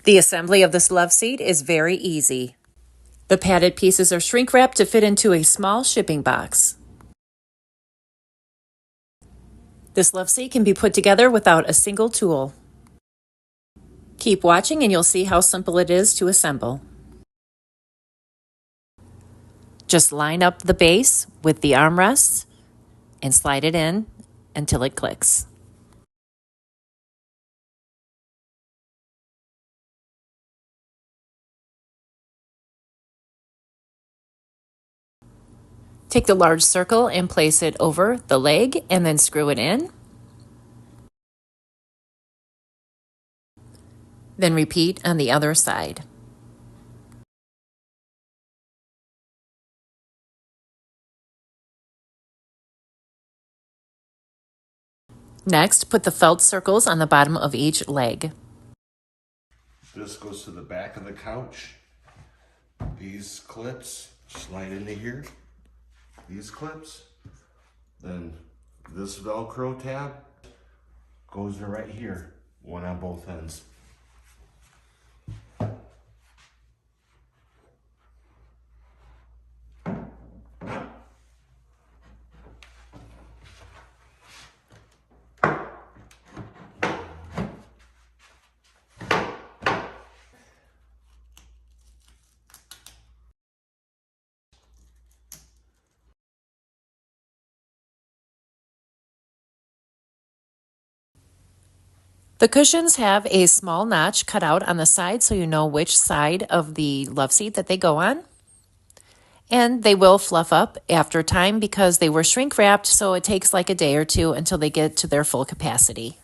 The assembly of this Loveseat is very easy. The padded pieces are shrink wrapped to fit into a small shipping box. This Loveseat can be put together without a single tool. Keep watching and you'll see how simple it is to assemble. Just line up the base with the armrests and slide it in until it clicks. Take the large circle and place it over the leg and then screw it in. Then repeat on the other side. Next, put the felt circles on the bottom of each leg. This goes to the back of the couch. These clips slide into here. These clips. Then this Velcro tab goes to right here, one on both ends. The cushions have a small notch cut out on the side so you know which side of the Loveseat that they go on. And they will fluff up after time because they were shrink wrapped, so it takes like a day or two until they get to their full capacity.